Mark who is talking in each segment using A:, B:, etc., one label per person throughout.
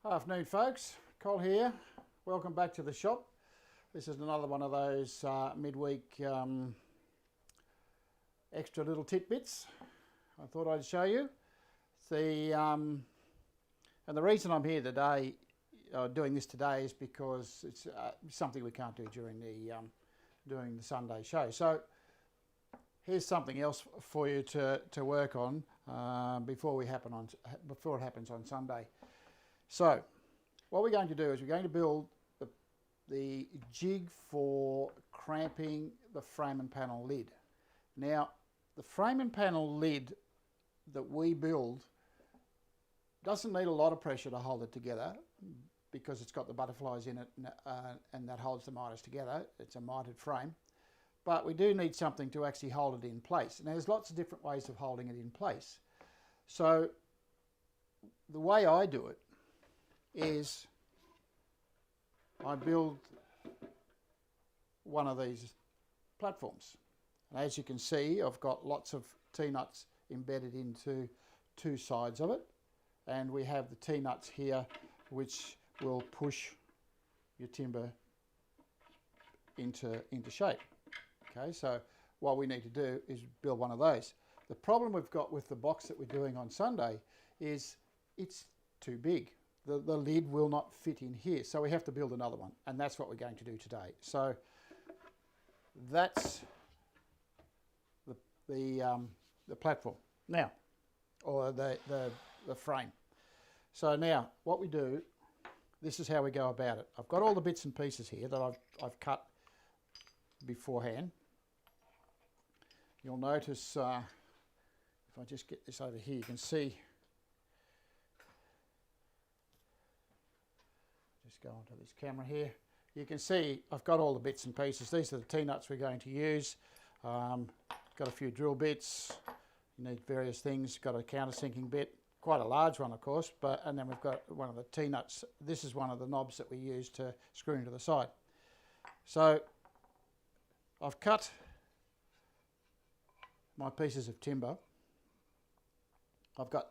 A: Afternoon folks, Col here. Welcome back to the shop. This is another one of those midweek extra little tidbits I thought I'd show you. And the reason I'm here today, doing this today, is because it's something we can't do during the Sunday show. So here's something else for you to work on before it happens on Sunday. So what we're going to do is we're going to build the jig for cramping the frame and panel lid. Now the frame and panel lid that we build doesn't need a lot of pressure to hold it together because it's got the butterflies in it and that holds the miters together. It's a mitered frame, but we do need something to actually hold it in place. Now there's lots of different ways of holding it in place. So the way I do it is I build one of these platforms, and as you can see I've got lots of T-nuts embedded into two sides of it, and we have the T-nuts here which will push your timber into shape. Okay, so what we need to do is build one of those. The problem we've got with the box that we're doing on Sunday is it's too big. The lid will not fit in here, so we have to build another one, and that's what we're going to do today. So that's the platform now, or the frame. So now what we do, this is how we go about it. I've got all the bits and pieces here that I've cut beforehand. You'll notice if I just get this over here, you can see. Just go onto this camera here. You can see I've got all the bits and pieces. These are the T-nuts we're going to use. Got a few drill bits. You need various things. Got a countersinking bit, quite a large one of course, and then we've got one of the T-nuts. This is one of the knobs that we use to screw into the side. So I've cut my pieces of timber. I've got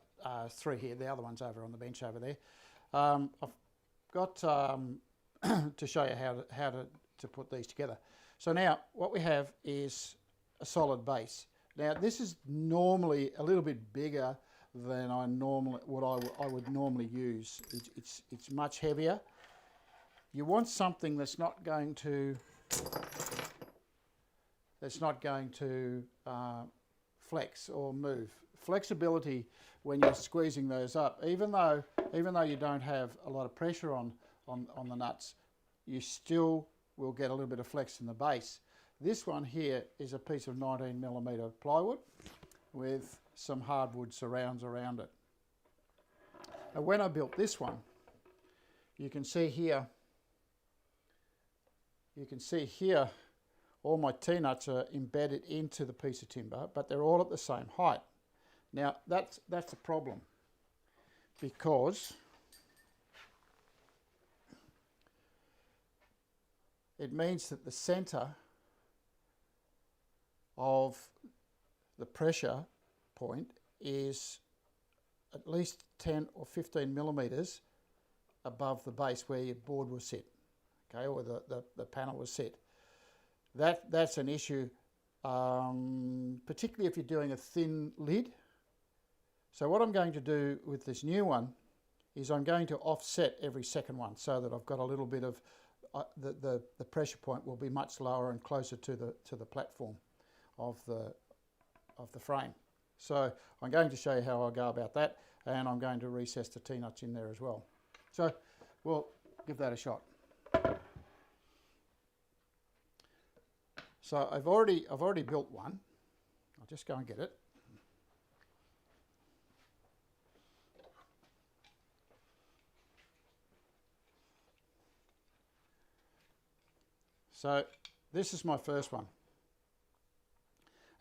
A: 3 here. The other one's over on the bench over there. I've got to show you how to put these together. So now what we have is a solid base. Now this is normally a little bit bigger than I would normally use. It's much heavier. You want something that's not going to flex or move. Flexibility when you're squeezing those up, even though you don't have a lot of pressure on the nuts, you still will get a little bit of flex in the base. This one here is a piece of 19mm plywood with some hardwood surrounds around it. Now when I built this one, you can see here all my T-nuts are embedded into the piece of timber, but they're all at the same height. Now that's a problem, because it means that the centre of the pressure point is at least 10 or 15 millimetres above the base where your board will sit, okay, or the panel will sit. That's an issue, particularly if you're doing a thin lid. So what I'm going to do with this new one is I'm going to offset every second one so that I've got a little bit of the pressure point will be much lower and closer to the platform of the frame. So I'm going to show you how I go about that, and I'm going to recess the T-nuts in there as well. So we'll give that a shot. So I've already built one. I'll just go and get it. So this is my first one.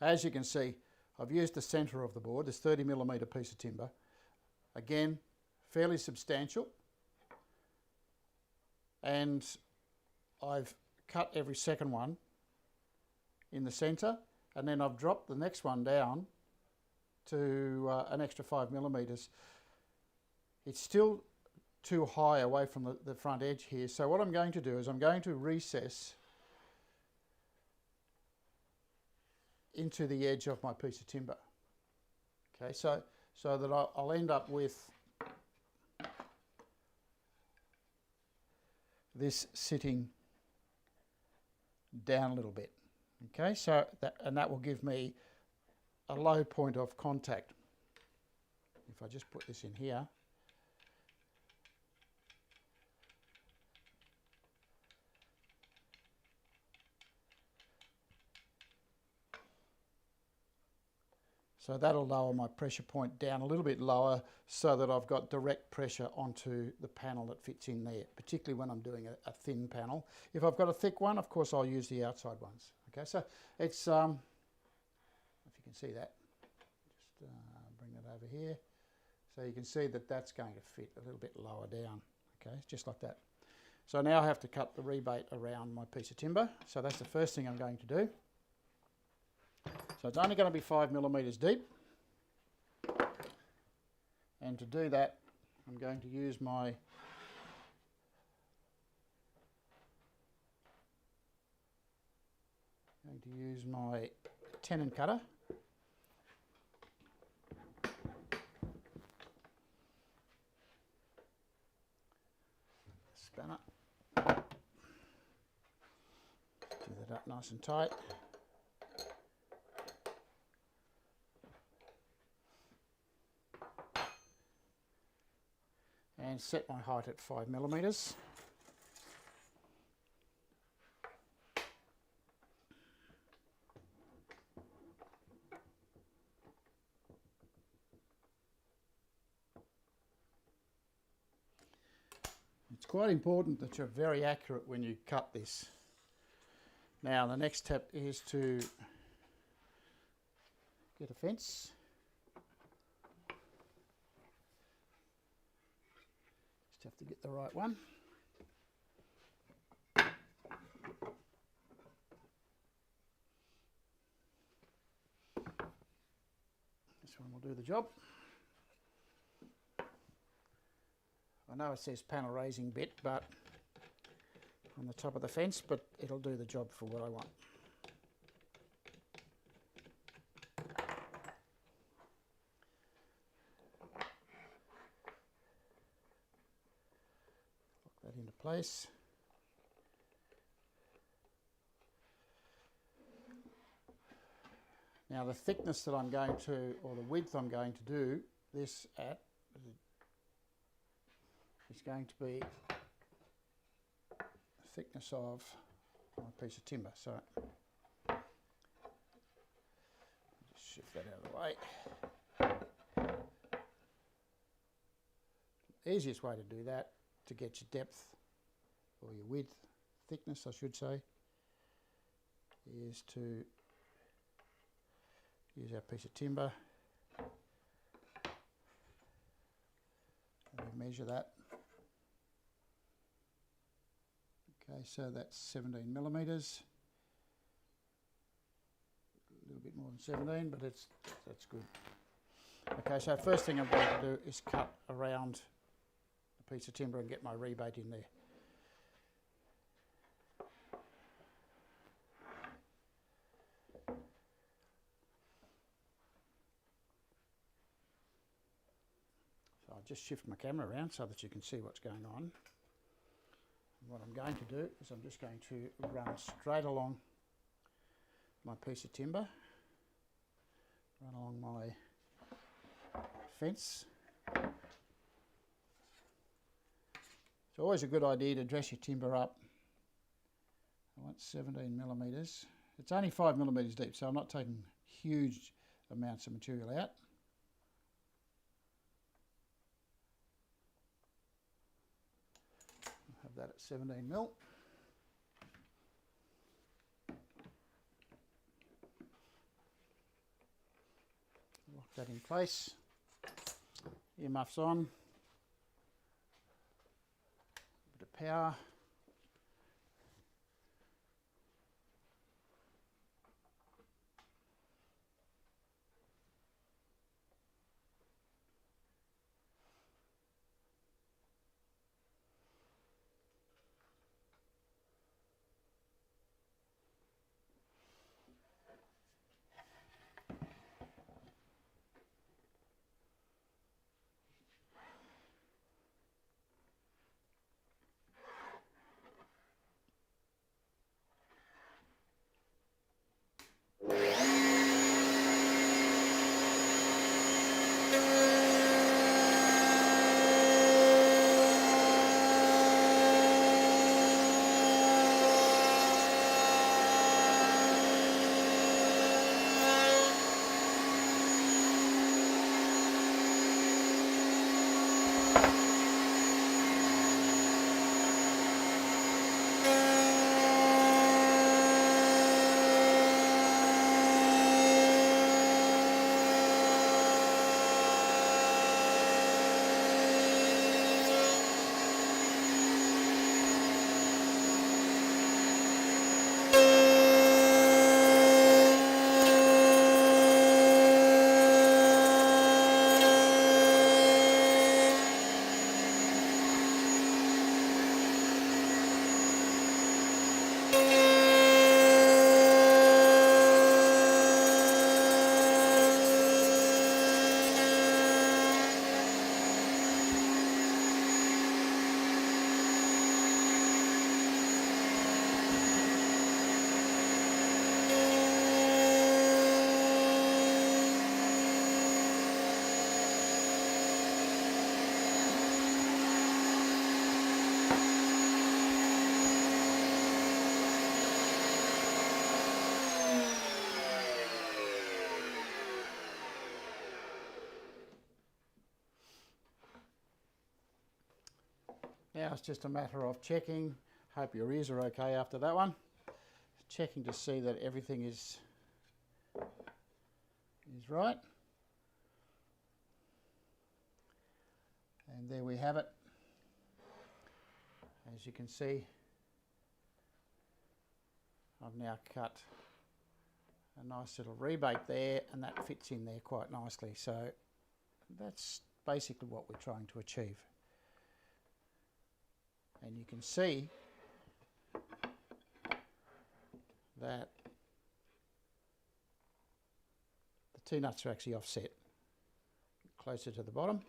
A: As you can see, I've used the centre of the board, this 30mm piece of timber. Again, fairly substantial. And I've cut every second one in the centre, and then I've dropped the next one down to an extra 5mm. It's still too high away from the front edge here. So what I'm going to do is I'm going to recess into the edge of my piece of timber. Okay, so that I'll end up with this sitting down a little bit. Okay, so that will give me a low point of contact. If I just put this in here, so that'll lower my pressure point down a little bit lower so that I've got direct pressure onto the panel that fits in there, particularly when I'm doing a thin panel. If I've got a thick one, of course I'll use the outside ones. Okay, so it's, if you can see that, just bring that over here. So you can see that that's going to fit a little bit lower down, okay, just like that. So now I have to cut the rebate around my piece of timber. So that's the first thing I'm going to do. So it's only going to be 5mm deep. And to do that, I'm going to use my tenon cutter. Spanner. Do that up nice and tight. And set my height at 5mm. It's quite important that you're very accurate when you cut this. Now the next step is to get a fence. Just have to get the right one. This one will do the job. I know it says panel raising bit, but on the top of the fence, but it'll do the job for what I want. Lock that into place. Now the thickness that I'm going to, or the width I'm going to do this at, is going to be the thickness of my piece of timber. So just shift that out of the way. The easiest way to do that, to get your depth, or your width, thickness I should say, is to use our piece of timber and we measure that. Okay, so that's 17mm, a little bit more than 17, but that's good. Okay, so first thing I'm going to do is cut around the piece of timber and get my rebate in there. So I'll just shift my camera around so that you can see what's going on. What I'm going to do is I'm just going to run straight along my piece of timber, run along my fence. It's always a good idea to dress your timber up. I want 17mm. It's only 5mm deep, so I'm not taking huge amounts of material out. That at 17mm. Lock that in place. Earmuffs on. A bit of power. Now it's just a matter of checking. Hope your ears are okay after that one. Checking to see that everything is right. And there we have it. As you can see, I've now cut a nice little rebate there, and that fits in there quite nicely. So that's basically what we're trying to achieve. And you can see that the T-nuts are actually offset closer to the bottom.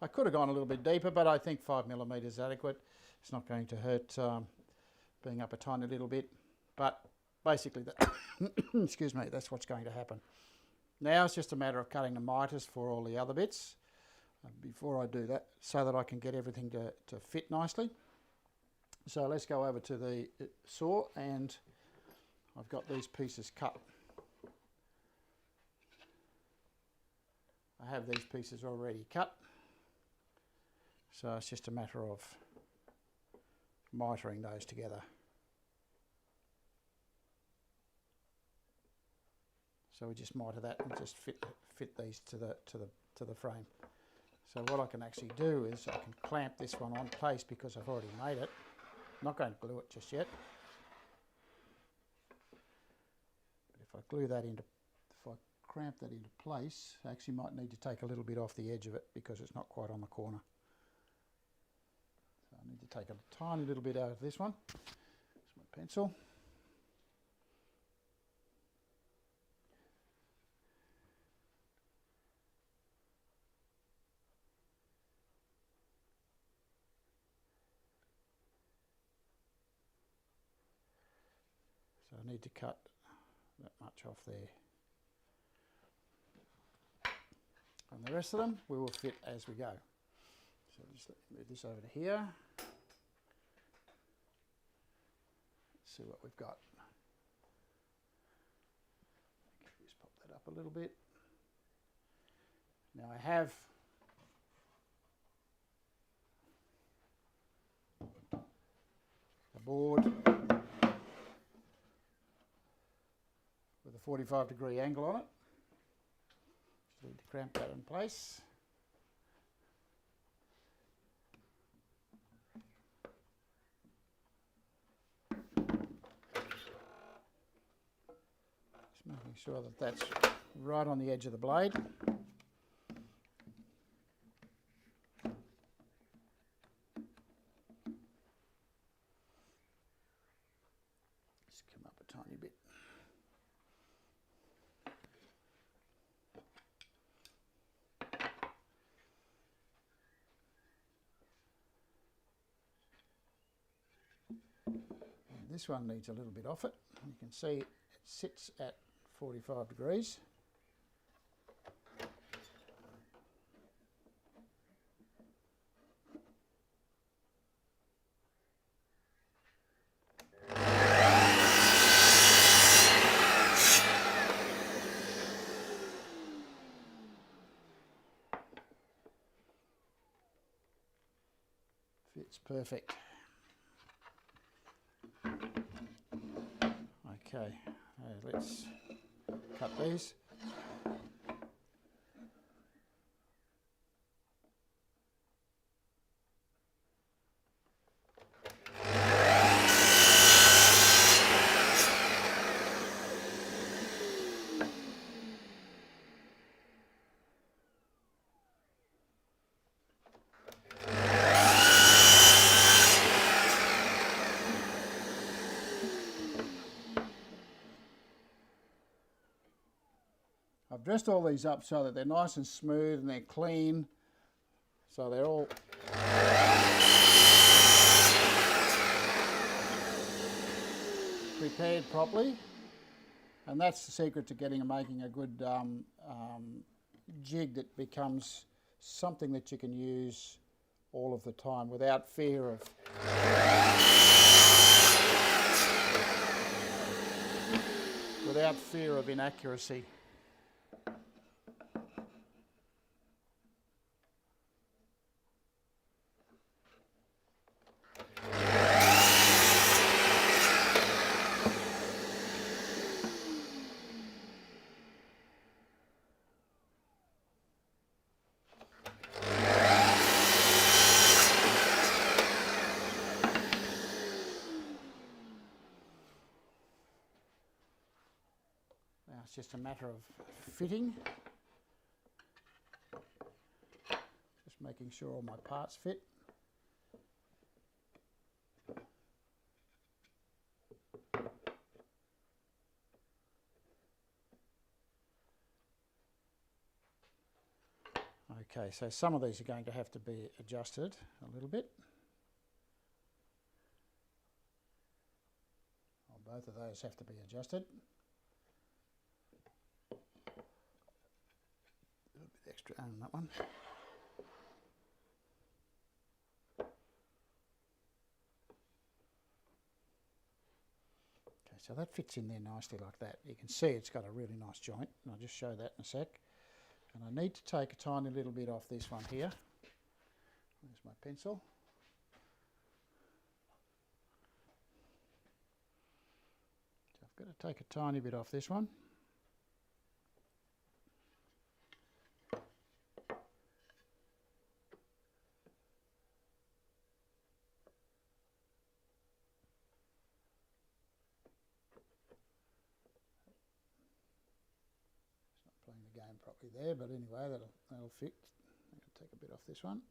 A: I could have gone a little bit deeper, but I think 5mm is adequate. It's not going to hurt being up a tiny little bit, but basically that excuse me, that's what's going to happen. Now it's just a matter of cutting the miters for all the other bits before I do that, so that I can get everything to fit nicely. So let's go over to the saw, and I've got these pieces cut. I have these pieces already cut, so it's just a matter of mitering those together. So we just miter that and just fit these to the frame. So what I can actually do is I can clamp this one on place because I've already made it. I'm not going to glue it just yet. But if I glue that into, if I cramp that into place, I actually might need to take a little bit off the edge of it because it's not quite on the corner. So I need to take a tiny little bit out of this one. Here's my pencil. So I need to cut that much off there. And the rest of them we will fit as we go. So just let me move this over to here. Let's see what we've got. Just pop that up a little bit. Now I have a board with a 45-degree angle on it. Just need to cramp that in place. Just making sure that that's right on the edge of the blade. Just come up a tiny bit. This one needs a little bit off it. You can see it sits at 45 degrees. fits perfect. Okay, let's cut these. I've dressed all these up so that they're nice and smooth and they're clean, so they're all prepared properly, and that's the secret to making a good jig that becomes something that you can use all of the time without fear of inaccuracy. Now it's just a matter of fitting. Just making sure all my parts fit. Okay, so some of these are going to have to be adjusted a little bit. Well, both of those have to be adjusted. A little bit extra on that one. Okay, so that fits in there nicely like that. You can see it's got a really nice joint, and I'll just show that in a sec. And I need to take a tiny little bit off this one here. There's my pencil. So I've got to take a tiny bit off this one. Playing the game properly there, but anyway, that'll fit. I'm going to take a bit off this one.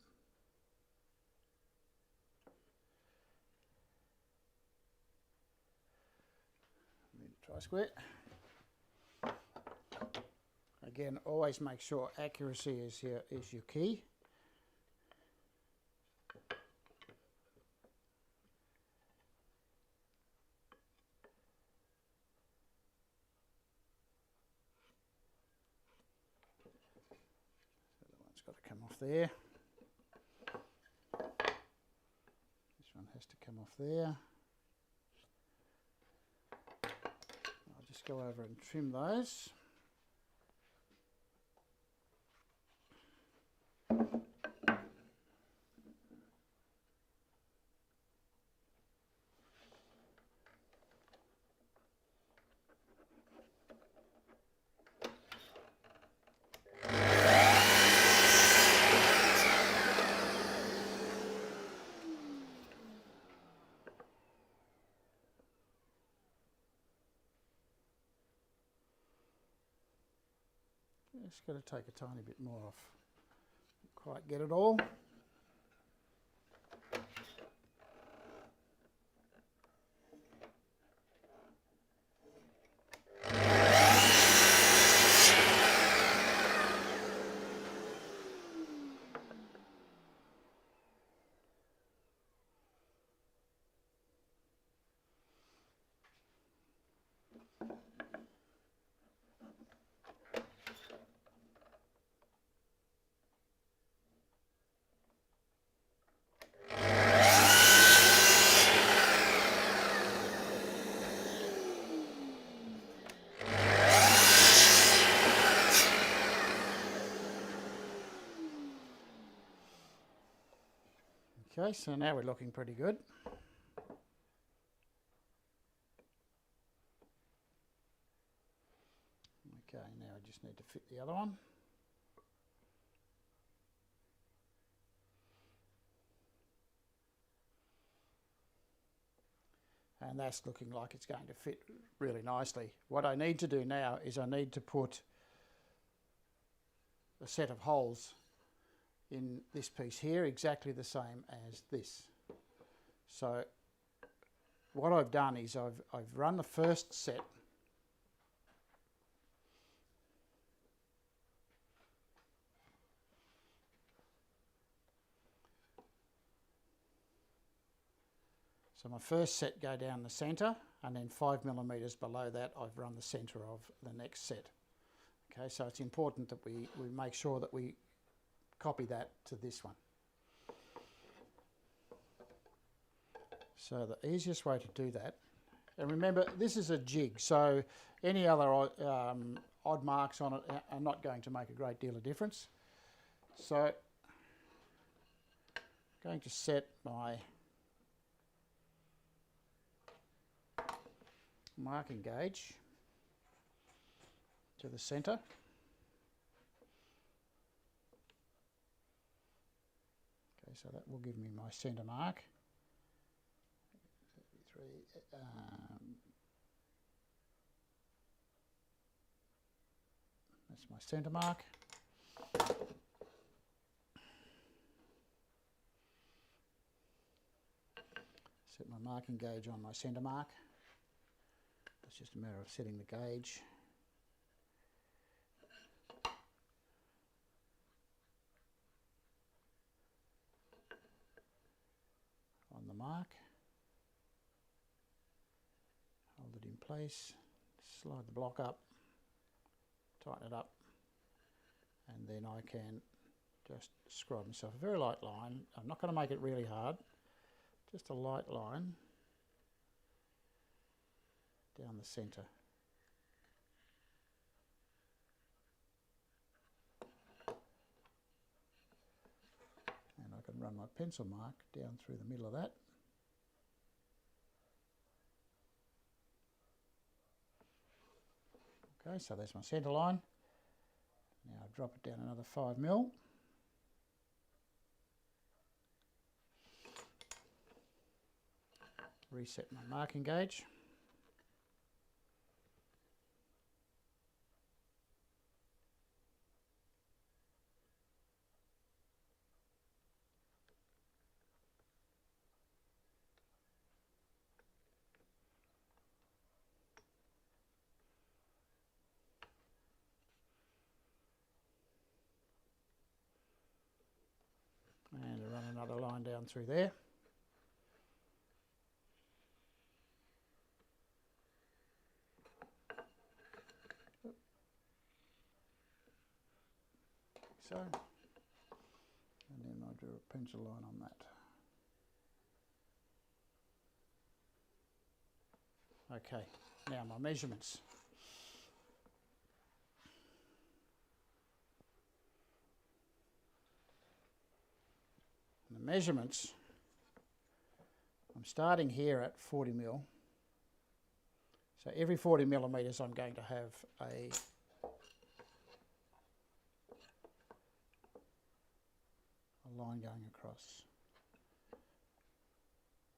A: Tri-square. Again, always make sure accuracy is your key. Got to come off there. This one has to come off there. I'll just go over and trim those. Just got to take a tiny bit more off. Don't quite get it all. Okay, so now we're looking pretty good. Okay, now I just need to fit the other one. And that's looking like it's going to fit really nicely. What I need to do now is I need to put a set of holes in this piece here, exactly the same as this. So what I've done is I've run the first set So my first set go down the centre, and then 5 millimetres below that I've run the centre of the next set. Okay, so it's important that we make sure that we copy that to this one. So the easiest way to do that, and remember this is a jig, so any other odd marks on it are not going to make a great deal of difference. So I'm going to set my marking gauge to the centre. Okay, so that will give me my centre mark. That's my centre mark. Set my marking gauge on my centre mark. It's just a matter of setting the gauge. On the mark. Hold it in place, slide the block up, tighten it up, and then I can just scribe myself a very light line. I'm not going to make it really hard, just a light line down the centre. And I can run my pencil mark down through the middle of that. Okay, so there's my centre line. Now I drop it down another 5 mil. Reset my marking gauge. And run another line down through there. So, and then I drew a pencil line on that. Okay, now my measurements. The measurements, I'm starting here at 40 mil. So every 40 millimetres I'm going to have a line going across.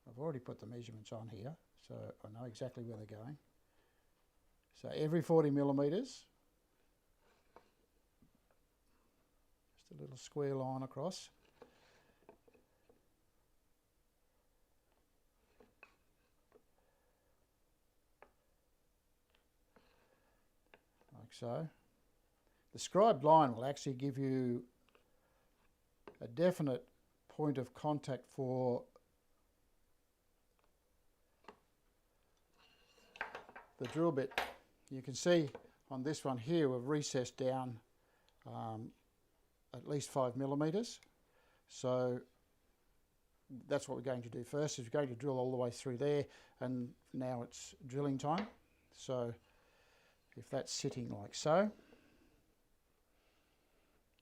A: I've already put the measurements on here, so I know exactly where they're going. So every 40 millimetres, just a little square line across. Like so. The scribed line will actually give you a definite point of contact for the drill bit. You can see on this one here we've recessed down at least 5 millimetres. So that's what we're going to do first, is we're going to drill all the way through there, and now it's drilling time. So if that's sitting like so,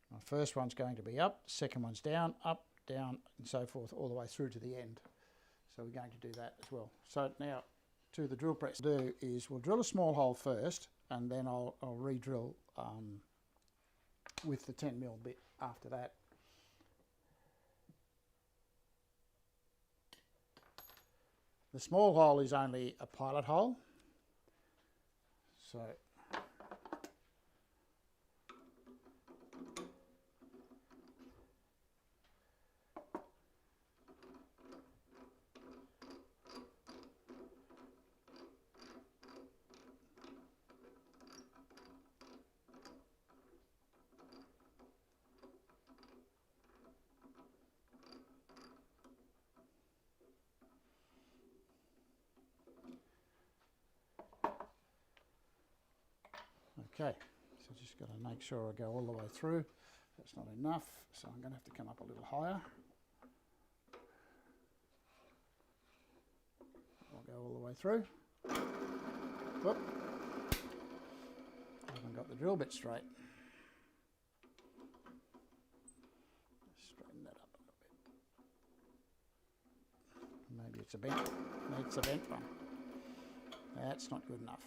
A: my first one's going to be up, second one's down, up, down and so forth all the way through to the end. So we're going to do that as well. So now to the drill press. What we'll do is we'll drill a small hole first, and then I'll re-drill with the 10mm bit after that. The small hole is only a pilot hole, so okay, so just got to make sure I go all the way through. That's not enough, so I'm going to have to come up a little higher. I'll go all the way through. Whoop. I haven't got the drill bit straight. Straighten that up a little bit. Maybe it's a bent. It's a bent one. That's not good enough.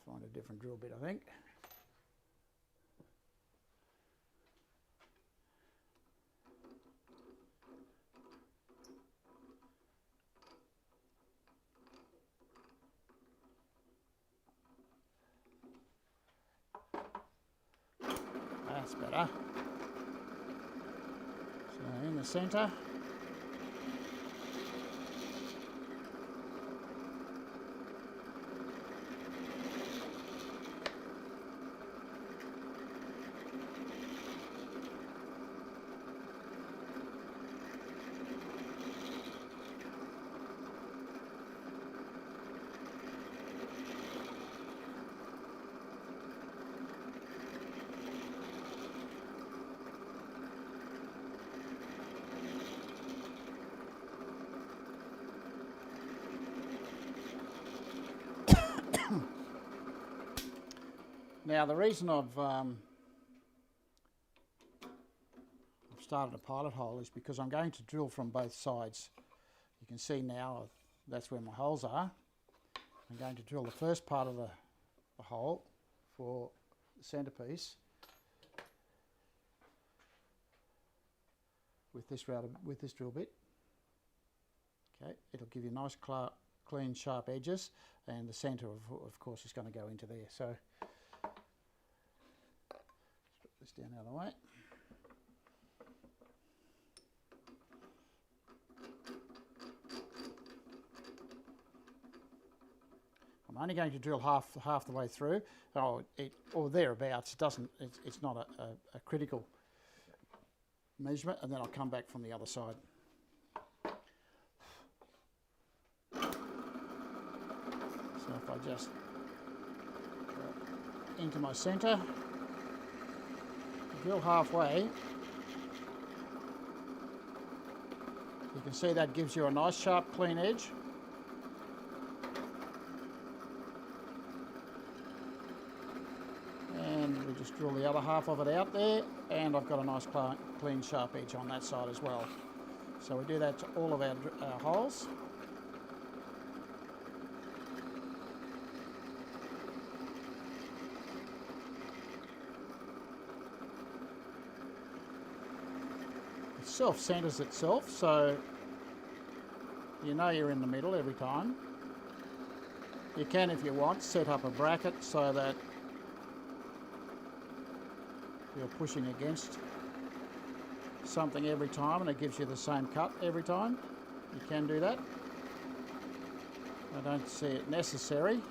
A: Find a different drill bit, I think. That's better. So in the centre. Now the reason I've started a pilot hole is because I'm going to drill from both sides. You can see now that's where my holes are. I'm going to drill the first part of the hole for the centerpiece with this drill bit. Okay, it'll give you nice clean sharp edges, and the center of course is going to go into there. So let's put this down out of the way. I'm only going to drill half the way through, or thereabouts. It's not a critical measurement, and then I'll come back from the other side. So if I just go into my centre, drill halfway, you can see that gives you a nice sharp clean edge. And we just drill the other half of it out there, and I've got a nice clean sharp edge on that side as well. So we do that to all of our holes. It self-centers itself, so you know you're in the middle every time. You can, if you want, set up a bracket so that you're pushing against something every time and it gives you the same cut every time. You can do that. I don't see it necessary.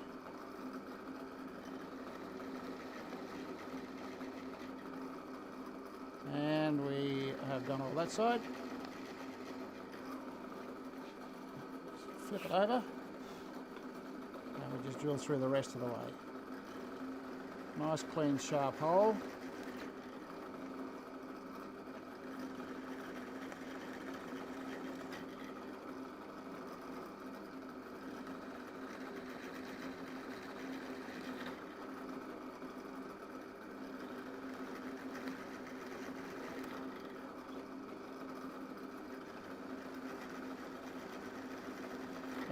A: And we have done all that side. Flip it over. And we just drill through the rest of the way. Nice clean sharp hole.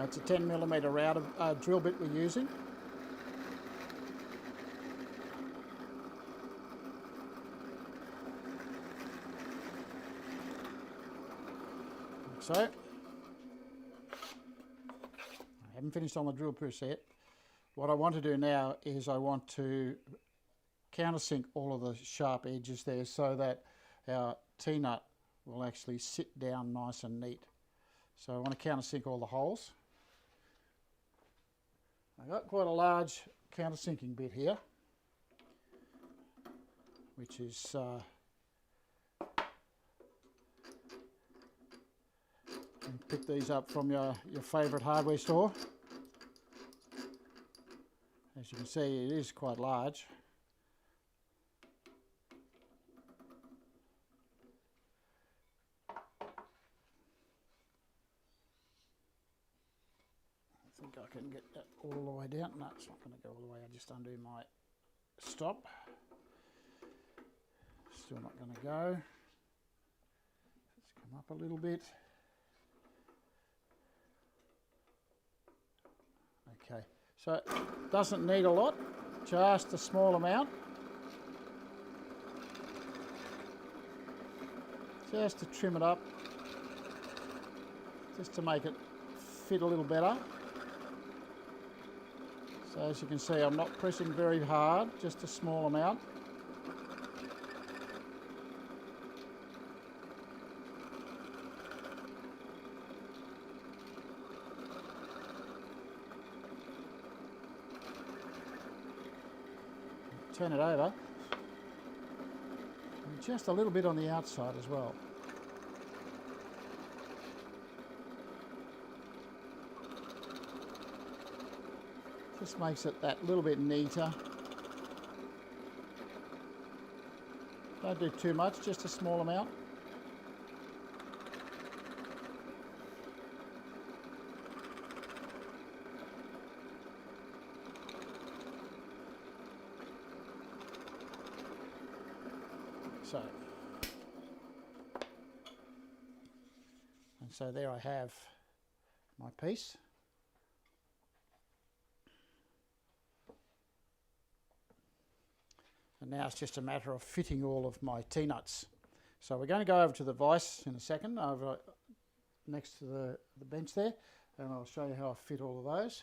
A: It's a 10mm router drill bit we're using. So, I haven't finished on the drill press yet. What I want to do now is I want to countersink all of the sharp edges there so that our T-nut will actually sit down nice and neat. So I want to countersink all the holes. I've got quite a large countersinking bit here, which is you can pick these up from your favourite hardware store. As you can see, it is quite large. I think I can get that all the way down. No, it's not going to go all the way. I just undo my stop. Still not going to go. Let's come up a little bit. Okay, so it doesn't need a lot, just a small amount. Just to trim it up, just to make it fit a little better. So as you can see, I'm not pressing very hard, just a small amount. Turn it over, and just a little bit on the outside as well. Just makes it that little bit neater. Don't do too much, just a small amount. So there I have my piece. And now it's just a matter of fitting all of my T-nuts. So we're going to go over to the vise in a second, over next to the bench there, and I'll show you how I fit all of those.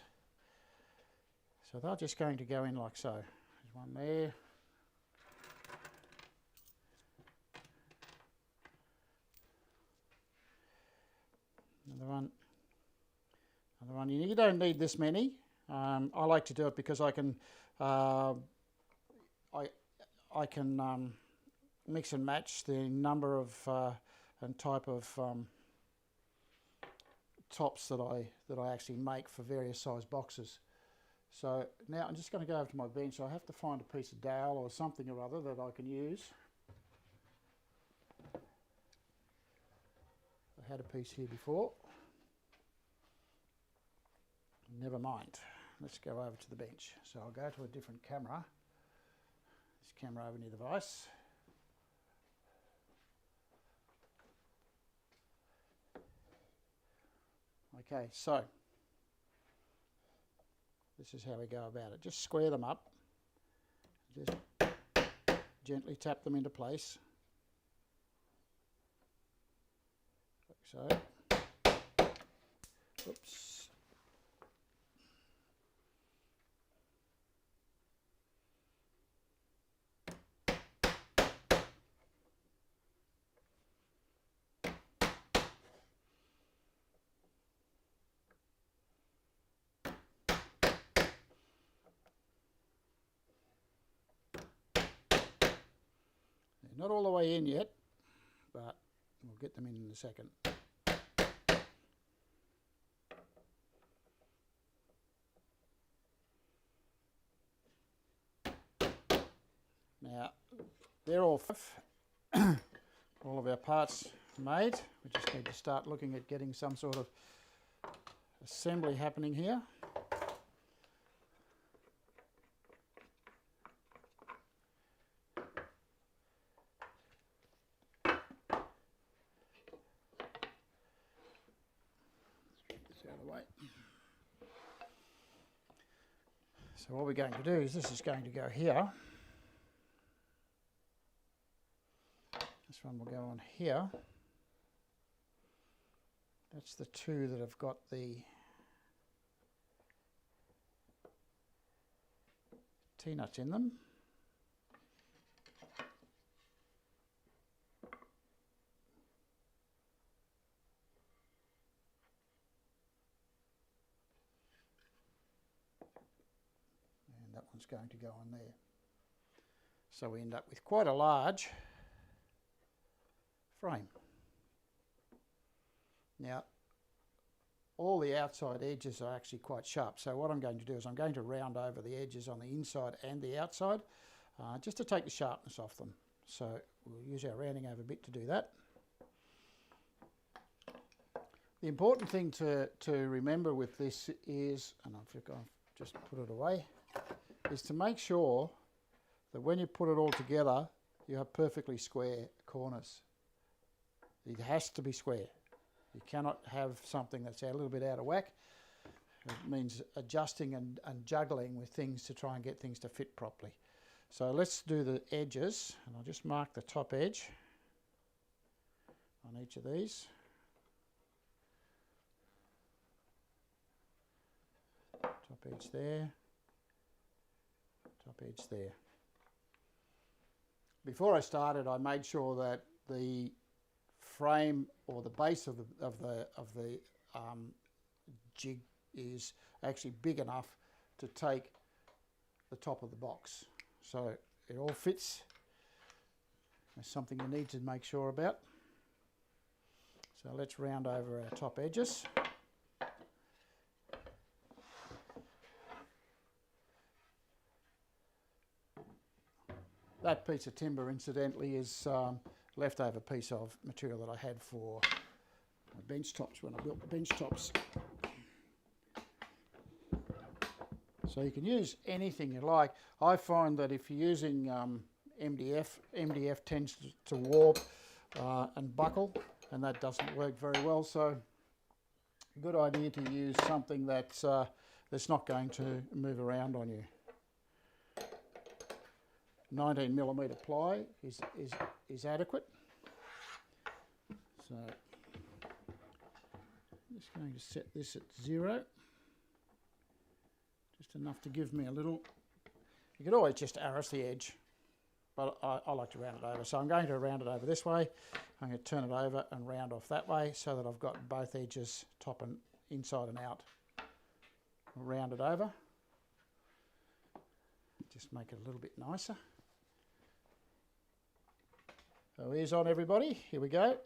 A: So they're just going to go in like so. There's one there. Another one. You don't need this many. I like to do it because I can mix and match the number of and type of tops that I actually make for various size boxes. So now I'm just going to go over to my bench. I have to find a piece of dowel or something or other that I can use. I had a piece here before. Never mind. Let's go over to the bench. So I'll go to a different camera. This camera over near the vise. Okay, so this is how we go about it. Just square them up. Just gently tap them into place. Like so. Oops. Not all the way in yet, but we'll get them in a second. Now, they're all of our parts made. We just need to start looking at getting some sort of assembly happening here. Out of the way. So what we're going to do is this is going to go here. This one will go on here. That's the two that have got the T-nuts in them. And that one's going to go on there. So we end up with quite a large frame. Now, all the outside edges are actually quite sharp, so what I'm going to do is I'm going to round over the edges on the inside and the outside just to take the sharpness off them. So we'll use our rounding over bit to do that. The important thing to remember with this is, and I've just put it away, is to make sure that when you put it all together you have perfectly square corners. It has to be square. You cannot have something that's a little bit out of whack. It means adjusting and juggling with things to try and get things to fit properly. So let's do the edges, and I'll just mark the top edge on each of these. Top edge there, top edge there. Before I started, I made sure that the frame or the base of the jig is actually big enough to take the top of the box, so it all fits. That's something you need to make sure about. So let's round over our top edges. That piece of timber, incidentally, is leftover piece of material that I had for my bench tops when I built the bench tops. So you can use anything you like. I find that if you're using MDF tends to warp and buckle, and that doesn't work very well. So good idea to use something that's not going to move around on you. 19mm ply is adequate. So I'm just going to set this at 0. Just enough to give me a little. You could always just arras the edge, but I like to round it over. So I'm going to round it over this way. I'm going to turn it over and round off that way so that I've got both edges, top and inside and out, round it over. Just make it a little bit nicer. So ears on, everybody, here we go.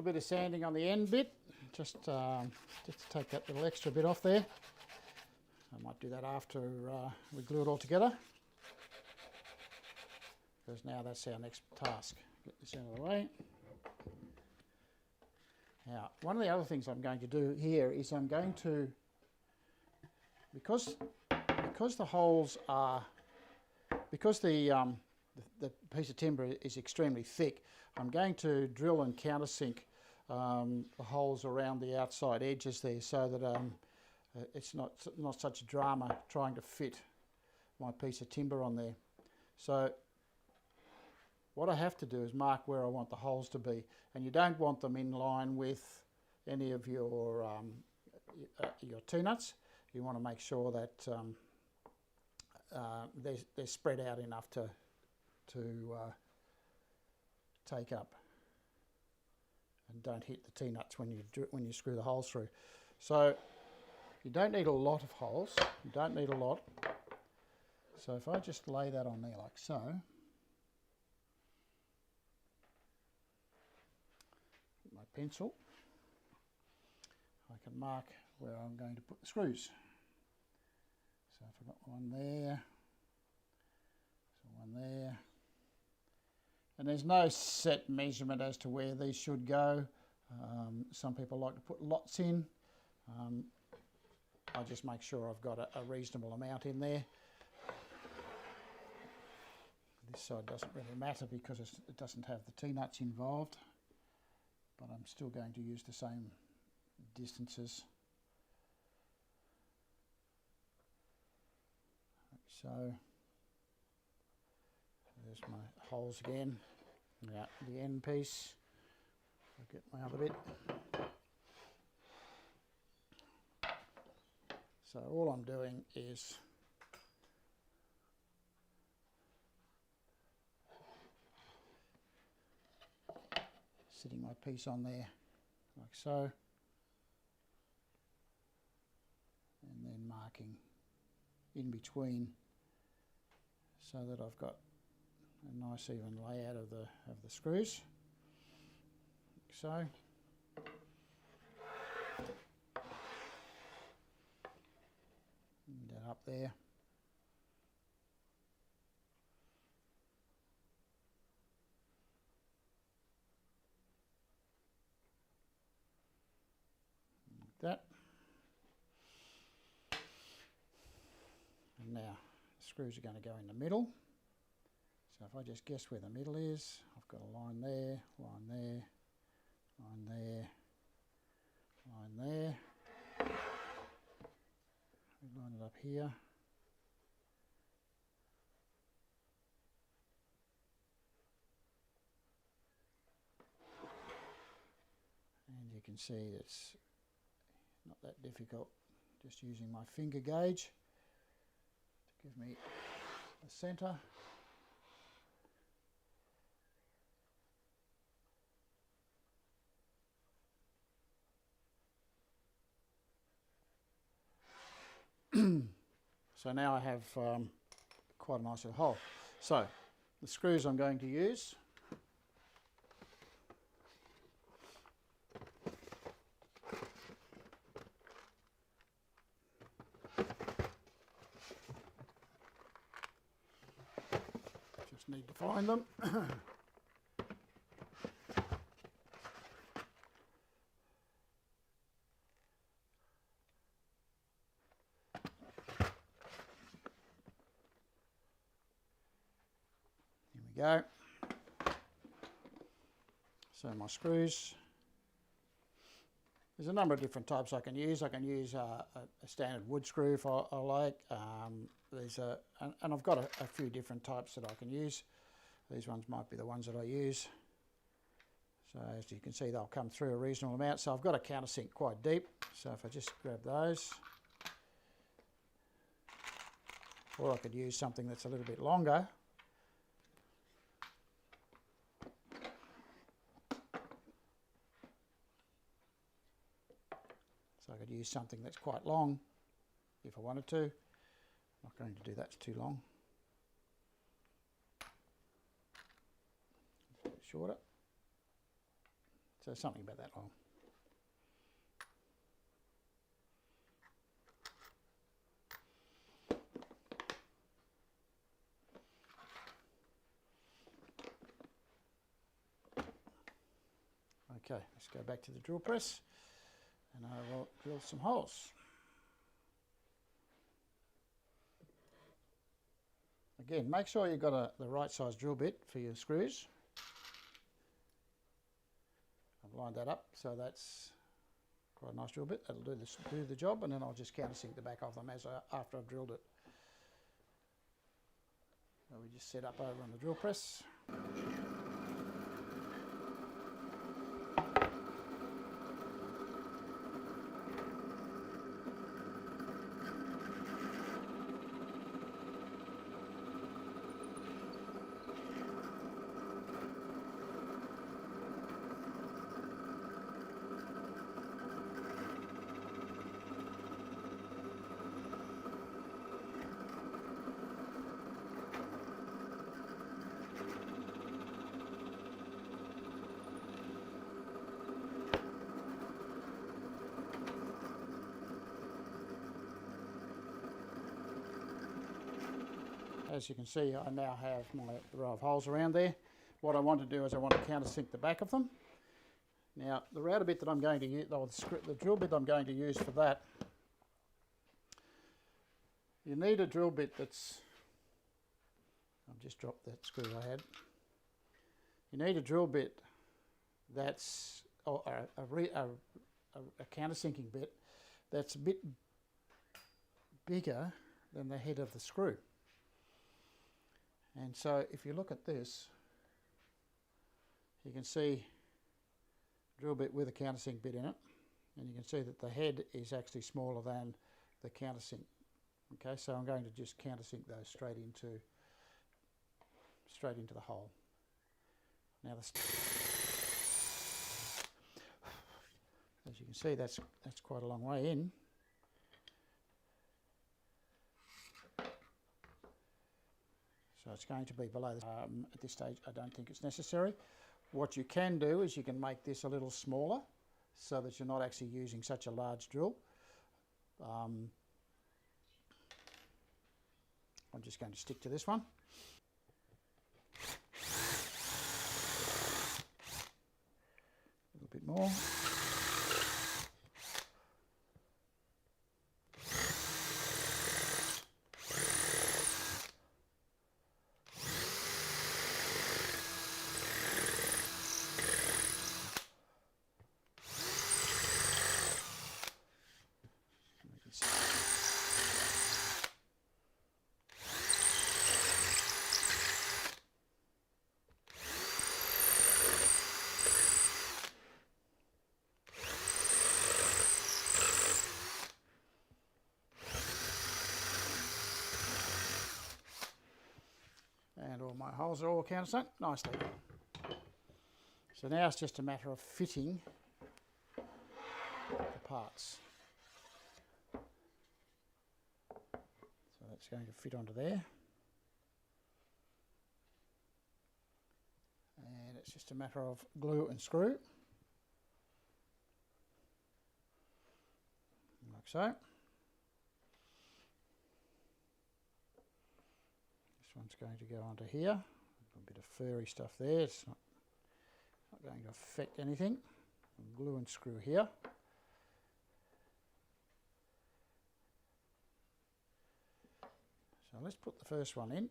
A: little bit of sanding on the end bit, just to take that little extra bit off there. I might do that after we glue it all together, because now that's our next task. Get this out of the way. Now, one of the other things I'm going to do here is I'm going to, because the holes are, because the piece of timber is extremely thick, I'm going to drill and countersink the holes around the outside edges there, so that it's not such a drama trying to fit my piece of timber on there. So what I have to do is mark where I want the holes to be, and you don't want them in line with any of your T-nuts. You want to make sure that they're spread out enough to take up, and don't hit the T-nuts when you screw the holes through. So you don't need a lot of holes. You don't need a lot. So if I just lay that on there like so, my pencil, I can mark where I'm going to put the screws. So if I've got one there, so one there, and there's no set measurement as to where these should go. Some people like to put lots in. I just make sure I've got a reasonable amount in there. This side doesn't really matter because it doesn't have the T-nuts involved, but I'm still going to use the same distances. So there's my holes again. Now the end piece, I'll get my other bit. So all I'm doing is sitting my piece on there like so, and then marking in between so that I've got a nice even layout of the screws, like so. That up there. Like that. And now the screws are going to go in the middle. So if I just guess where the middle is, I've got a line there, line there, line there, line there. We line it up here. And you can see it's not that difficult, just using my finger gauge to give me the centre. So now I have quite a nice little hole. So the screws I'm going to use, just need to find them. Go. So my screws, there's a number of different types I can use. I can use a standard wood screw if I like. And I've got a few different types that I can use. These ones might be the ones that I use. So as you can see, they'll come through a reasonable amount. So I've got a countersink quite deep. So if I just grab those, or I could use something that's a little bit longer. So I could use something that's quite long if I wanted to. I'm not going to do that, it's too long. Shorter. So something about that long. Okay, let's go back to the drill press and I will drill some holes. Again, make sure you've got the right size drill bit for your screws. I've lined that up, so that's quite a nice drill bit. That'll do the job, and then I'll just countersink the back of them after I've drilled it. So we just set up over on the drill press. As you can see, I now have my row of holes around there. What I want to do is I want to countersink the back of them. Now, the router bit that I'm going to use, or the drill bit I'm going to use for that, you need a drill bit that's, I've just dropped that screw I had. You need a drill bit that's, or a countersinking bit that's a bit bigger than the head of the screw. And so if you look at this, you can see a drill bit with a countersink bit in it, and you can see that the head is actually smaller than the countersink. Okay, so I'm going to just countersink those straight into the hole. Now, as you can see, that's quite a long way in. So it's going to be below this. At this stage, I don't think it's necessary. What you can do is you can make this a little smaller so that you're not actually using such a large drill. I'm just going to stick to this one. A little bit more. And all my holes are all countersunk nicely. So now it's just a matter of fitting the parts. So that's going to fit onto there. And it's just a matter of glue and screw. Like so. This one's going to go onto here. A bit of furry stuff there. It's not going to affect anything. Glue and screw here. So let's put the first one in.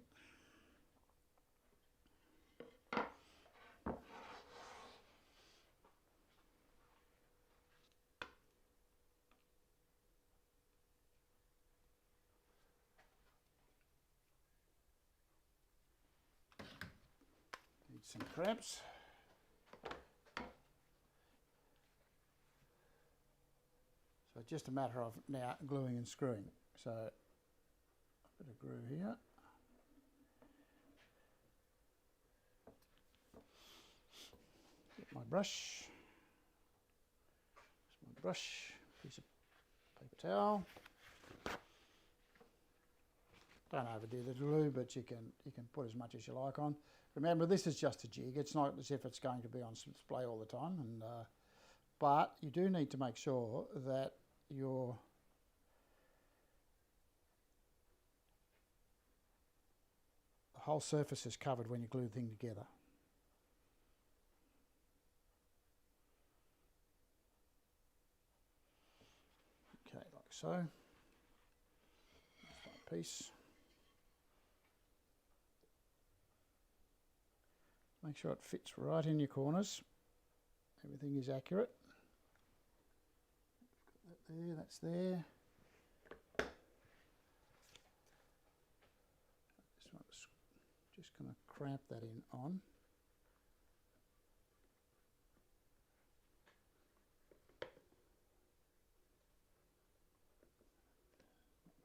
A: Need some clamps. So it's just a matter of now gluing and screwing. So a bit of glue here. Get my brush. Here's my brush, piece of paper towel. Don't overdo the glue, but you can put as much as you like on. Remember, this is just a jig. It's not as if it's going to be on display all the time. And but you do need to make sure that your whole surface is covered when you glue the thing together. Okay, like so. That's one piece. Make sure it fits right in your corners. Everything is accurate. Got that there, that's there. Just going to cramp that in on.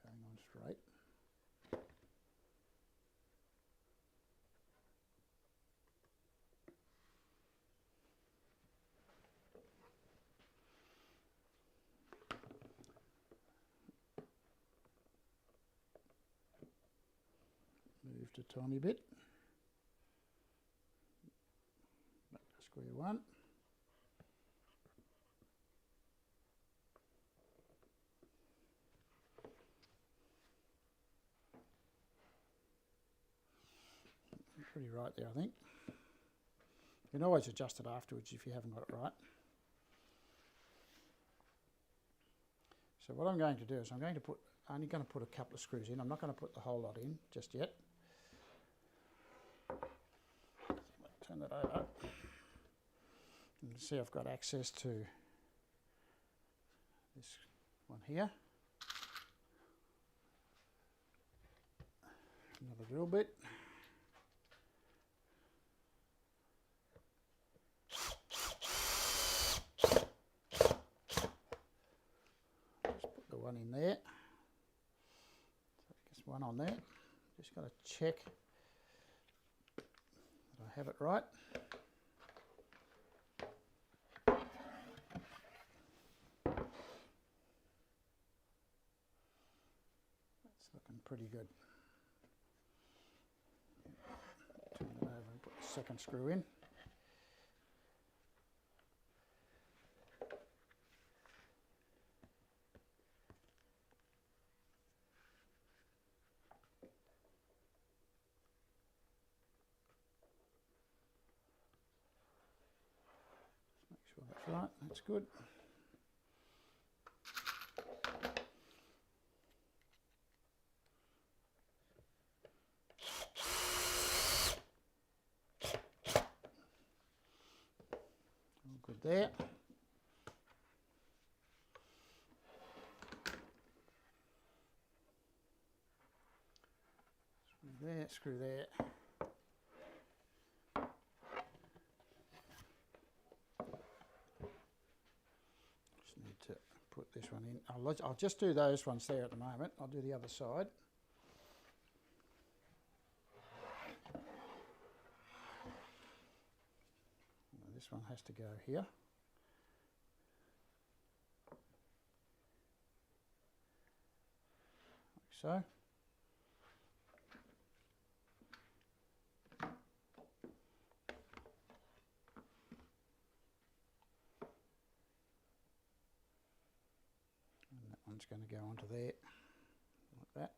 A: Going on straight. Moved a tiny bit. Back to square one. Pretty right there, I think. You can always adjust it afterwards if you haven't got it right. So what I'm going to do is I'm only going to put a couple of screws in. I'm not going to put the whole lot in just yet. Turn that over. You can see I've got access to this one here. Another drill bit. One in there, so just one on there. Just got to check that I have it right. That's looking pretty good. Turn it over and put the second screw in. That's right, that's good. All good there. Screw there, screw there. Put this one in. I'll just do those ones there at the moment. I'll do the other side. Now this one has to go here. Like so. One's going to go onto there, like that.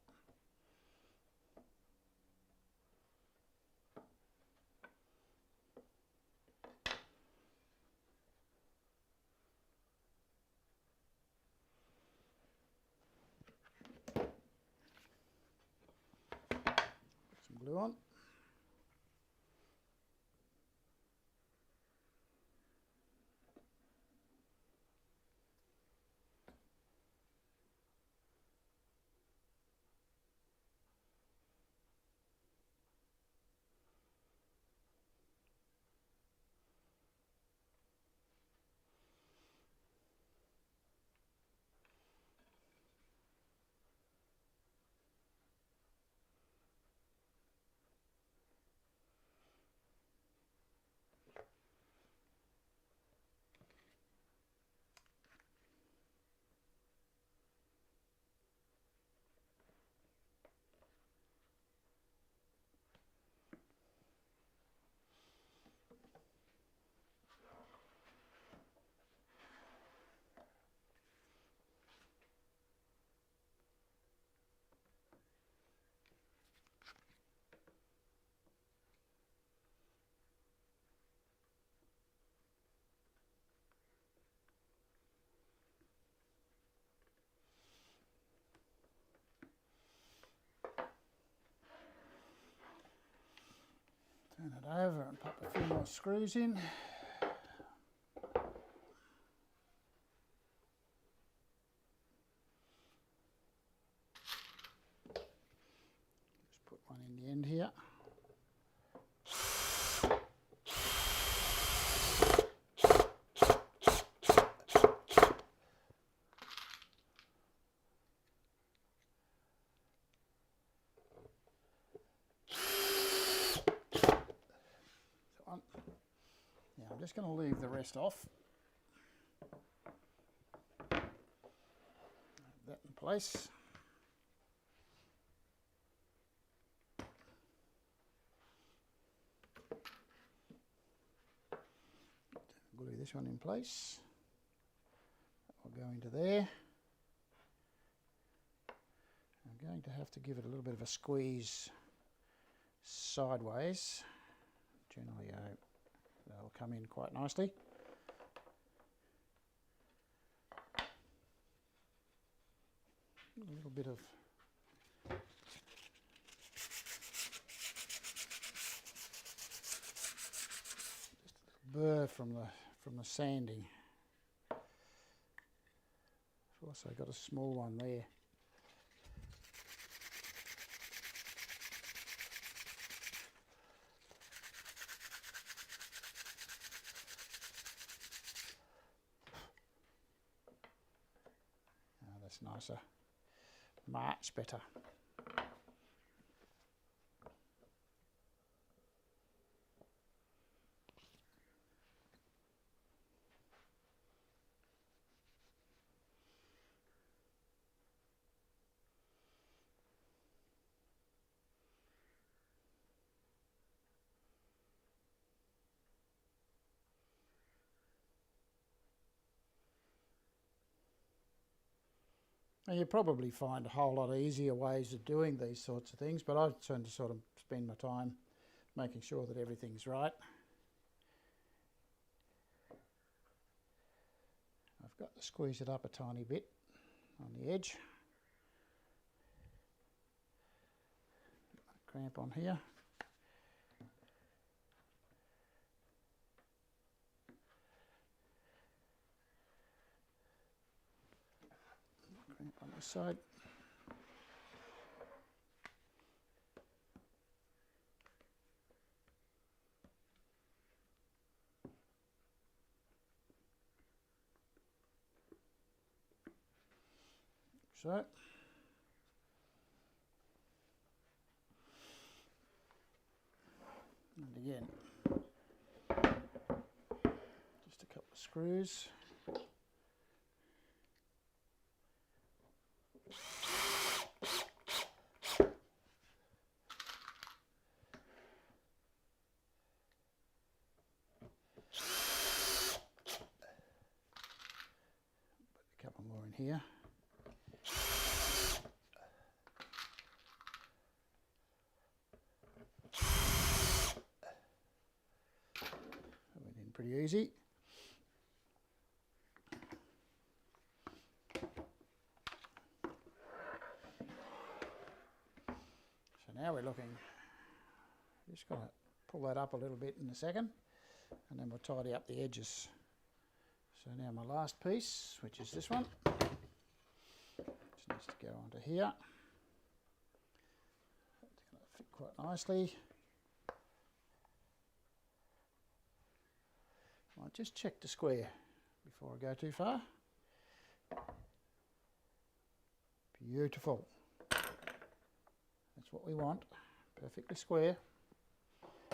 A: Put some glue on. Turn it over and pop a few more screws in. Just put one in the end here. Now I'm just going to leave the rest off. Have that in place. Glue this one in place. That will go into there. I'm going to have to give it a little bit of a squeeze sideways. Generally, that'll come in quite nicely. A little bit of just a little burr from the sanding. I've also got a small one there. Oh, that's nicer. Much better. Now you probably find a whole lot easier ways of doing these sorts of things, but I tend to sort of spend my time making sure that everything's right. I've got to squeeze it up a tiny bit on the edge. Cramp on here. Cramp on this side. So, and again, just a couple of screws. Put a couple more in here. Pretty easy. So now we're looking, just got to pull that up a little bit in a second, and then we'll tidy up the edges. So now my last piece, which is this one, just needs to go onto here. It's going to fit quite nicely. I'll just check the square before I go too far. Beautiful. That's what we want. Perfectly square. This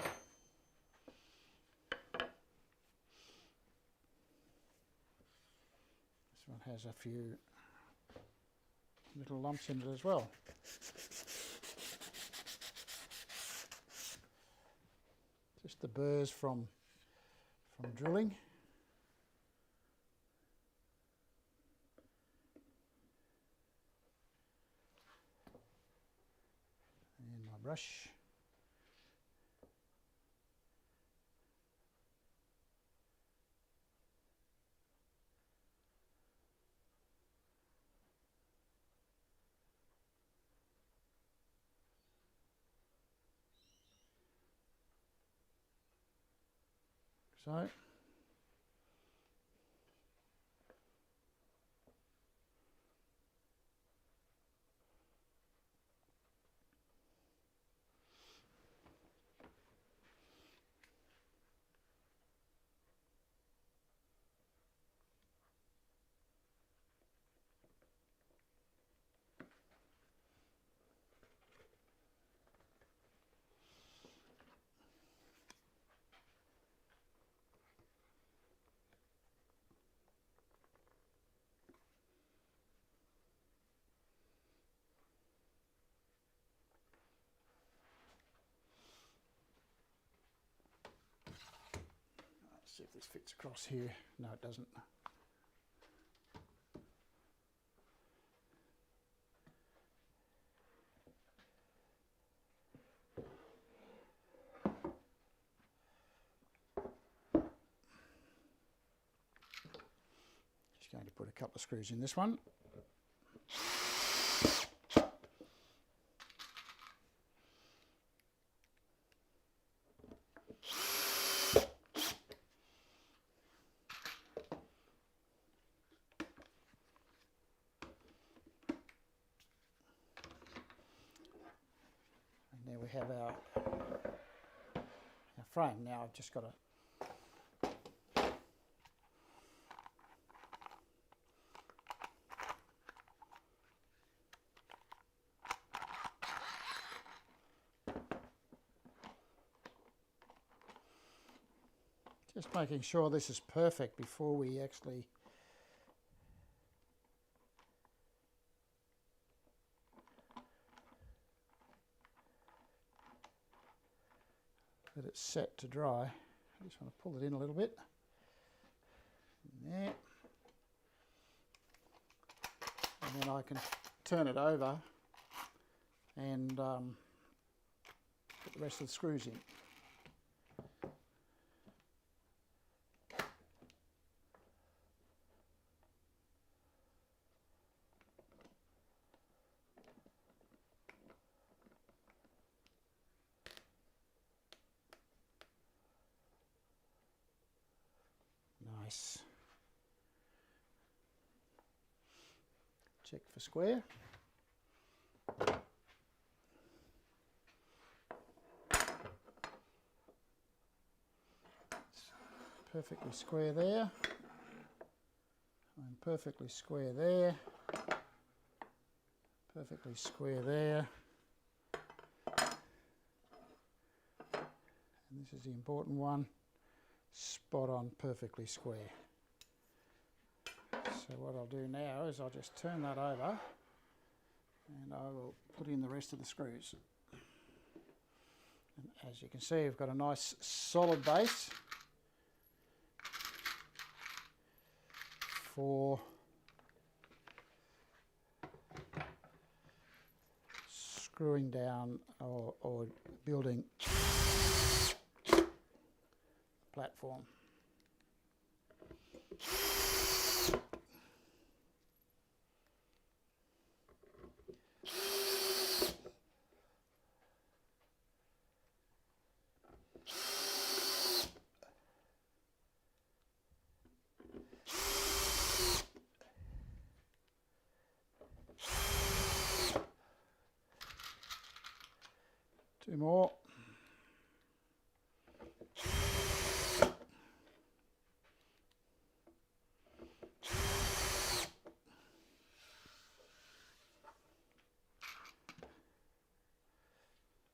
A: one has a few little lumps in it as well. Just the burrs from drilling. And my brush. so. See if this fits across here. No, it doesn't. Just going to put a couple of screws in this one. There we have our frame. Now I've just got to just making sure this is perfect before we actually let it set to dry. I just want to pull it in a little bit. There. And then I can turn it over and put the rest of the screws in. Nice. Check for square. Perfectly square there. And perfectly square there. Perfectly square there. And this is the important one. Spot on, perfectly square. So what I'll do now is I'll just turn that over and I will put in the rest of the screws. And as you can see, we've got a nice solid base for screwing down or building platform. Two more.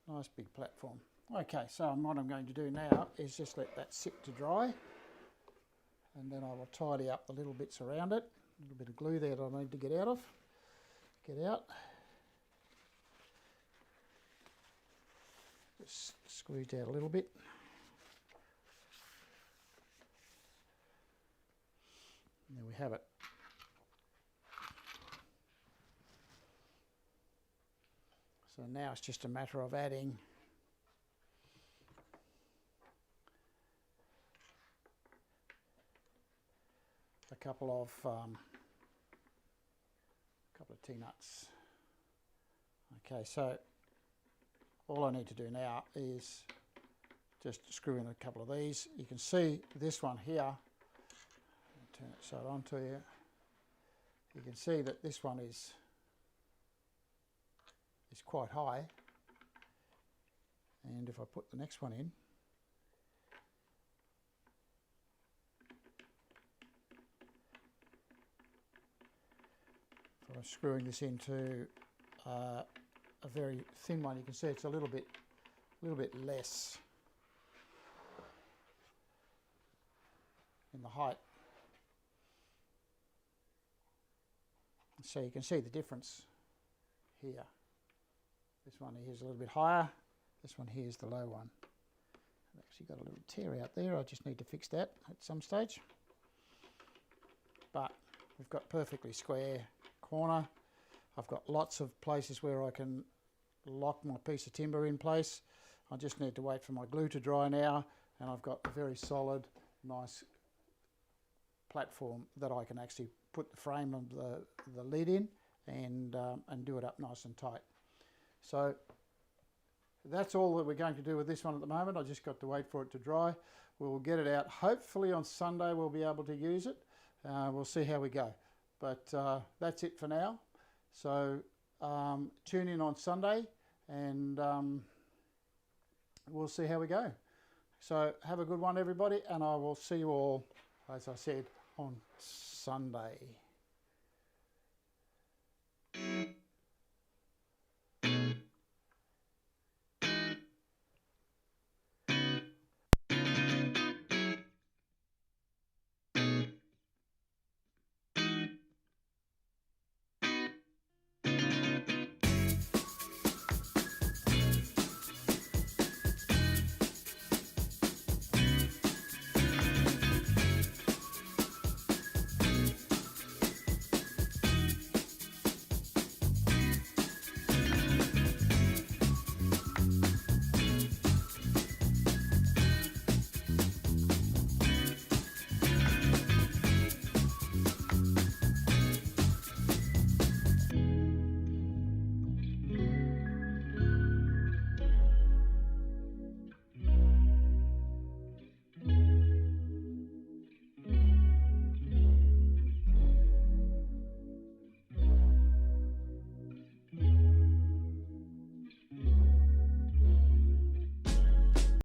A: Nice big platform. Okay, so what I'm going to do now is just let that sit to dry, and then I will tidy up the little bits around it. A little bit of glue there that I need to get out. Just squeeze out a little bit. And there we have it. So now it's just a matter of adding a couple of T-nuts. Okay, so all I need to do now is just screw in a couple of these. You can see this one here. I'll turn it so on to you. You can see that this one is quite high, and if I put the next one in, if I'm screwing this into a very thin one, you can see it's a little bit less in the height. So you can see the difference here. This one here is a little bit higher, this one here is the low one. I've actually got a little tear out there, I just need to fix that at some stage. But we've got perfectly square corner. I've got lots of places where I can lock my piece of timber in place. I just need to wait for my glue to dry now, and I've got a very solid, nice platform that I can actually put the frame of the lid in and do it up nice and tight. So that's all that we're going to do with this one at the moment. I just got to wait for it to dry. We'll get it out. Hopefully on Sunday we'll be able to use it. We'll see how we go. But that's it for now. So tune in on Sunday and we'll see how we go. So have a good one, everybody, and I will see you all, as I said, on Sunday.